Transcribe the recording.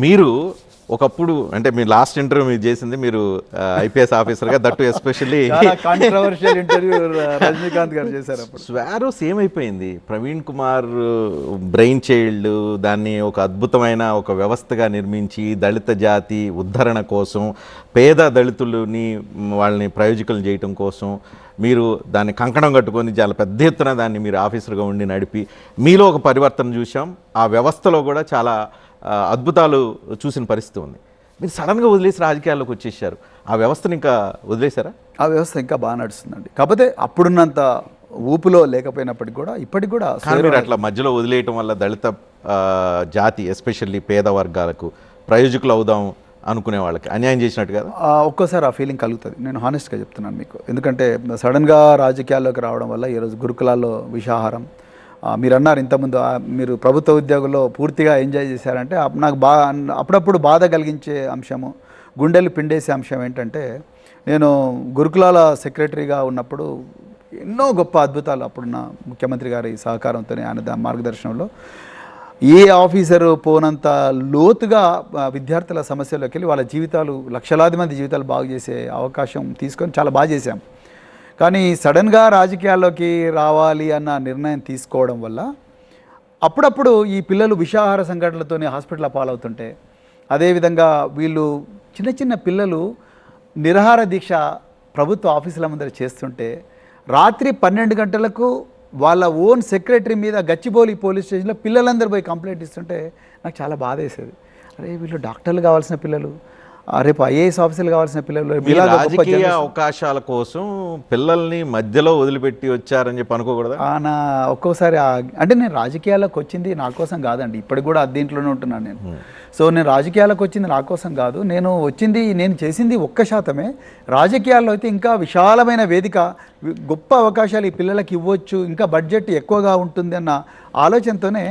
మీరు ఒకప్పుడు అంటే మీ లాస్ట్ ఇంటర్వ్యూ మీరు చేసింది మీరు ఐపీఎస్ ఆఫీసర్గా that especially controversial interview Rajinikanth గారు చేశారు అప్పుడు. స్వారో సేమ్ అయిపోయింది. ప్రవీణ్ కుమార్ బ్రెయిన్ చైల్డ్ దాన్ని ఒక అద్భుతమైన ఒక వ్యవస్థగా నిర్మించి దళిత జాతి ఉద్ధరణ కోసం పేద దళితులని వాళ్ళని ప్రయోజకులు చేయటం కోసం మీరు దాన్ని కంకణం కట్టుకొని చాలా పెద్ద ఎత్తున దాన్ని మీరు ఆఫీసర్గా ఉండి నడిపి మీలో ఒక పరివర్తన చూసాం. ఆ వ్యవస్థలో కూడా చాలా అద్భుతాలు చూసిన పరిస్థితి ఉంది. మీరు సడన్గా వదిలేసి రాజకీయాల్లోకి వచ్చేసారు. ఆ వ్యవస్థను ఇంకా వదిలేశారా? ఆ వ్యవస్థ ఇంకా బాగా నడుస్తుందండి. కాకపోతే అప్పుడున్నంత ఊపులో లేకపోయినప్పటికి కూడా ఇప్పటికి కూడా మీరు అట్లా మధ్యలో వదిలేయటం వల్ల దళిత జాతి ఎస్పెషల్లీ పేద వర్గాలకు ప్రయోజకులు అవుదాం అనుకునే వాళ్ళకి అన్యాయం చేసినట్టు కదా ఒక్కోసారి ఆ ఫీలింగ్ కలుగుతుంది. నేను హానెస్ట్గా చెప్తున్నాను మీకు. ఎందుకంటే సడన్గా రాజకీయాల్లోకి రావడం వల్ల ఈరోజు గురుకులాల్లో విషాహారం, మీరు అన్నారు ఇంతకుముందు మీరు ప్రభుత్వ ఉద్యోగుల్లో పూర్తిగా ఎంజాయ్ చేశారంటే నాకు బాగా అప్పుడప్పుడు బాధ కలిగించే అంశము, గుండెలు పిండేసే అంశం ఏంటంటే నేను గురుకులాల సెక్రటరీగా ఉన్నప్పుడు ఎన్నో గొప్ప అద్భుతాలు అప్పుడున్న ముఖ్యమంత్రి గారి సహకారంతో ఆయన మార్గదర్శనంలో ఏ ఆఫీసరు పోనంత లోతుగా విద్యార్థుల సమస్యల్లోకి వెళ్ళి వాళ్ళ జీవితాలు లక్షలాది మంది జీవితాలు బాగు చేసే అవకాశం తీసుకొని చాలా బాగా చేశాం. కానీ సడన్గా రాజకీయాల్లోకి రావాలి అన్న నిర్ణయం తీసుకోవడం వల్ల అప్పుడప్పుడు ఈ పిల్లలు విషాహార సంఘటనలతోనే హాస్పిటల్ పాలవుతుంటే, అదేవిధంగా వీళ్ళు చిన్న చిన్న పిల్లలు నిరాహార దీక్ష ప్రభుత్వ ఆఫీసుల ముందర చేస్తుంటే రాత్రి 12 గంటలకు వాళ్ళ ఓన్ సెక్రటరీ మీద గచ్చిబౌలి పోలీస్ స్టేషన్లో పిల్లలందరూ పోయి కంప్లైంట్ ఇస్తుంటే నాకు చాలా బాధ వేసేది. అరే వీళ్ళు డాక్టర్లు కావాల్సిన పిల్లలు, రేపు ఐఏఎస్ ఆఫీసర్లు కావాల్సిన పిల్లలు రాజకీయ అవకాశాల కోసం పిల్లల్ని మధ్యలో వదిలిపెట్టి వచ్చారని చెప్పి అనుకోకూడదు. ఒక్కోసారి అంటే నేను రాజకీయాల్లోకి వచ్చింది నా కోసం కాదండి. ఇప్పటికి కూడా దీంట్లోనే ఉంటున్నాను నేను. సో నేను రాజకీయాలకు వచ్చింది నా కోసం కాదు. నేను చేసింది 1%. రాజకీయాల్లో అయితే ఇంకా విశాలమైన వేదిక, గొప్ప అవకాశాలు ఈ పిల్లలకి ఇవ్వచ్చు, ఇంకా బడ్జెట్ ఎక్కువగా ఉంటుంది అన్న ఆలోచనతోనే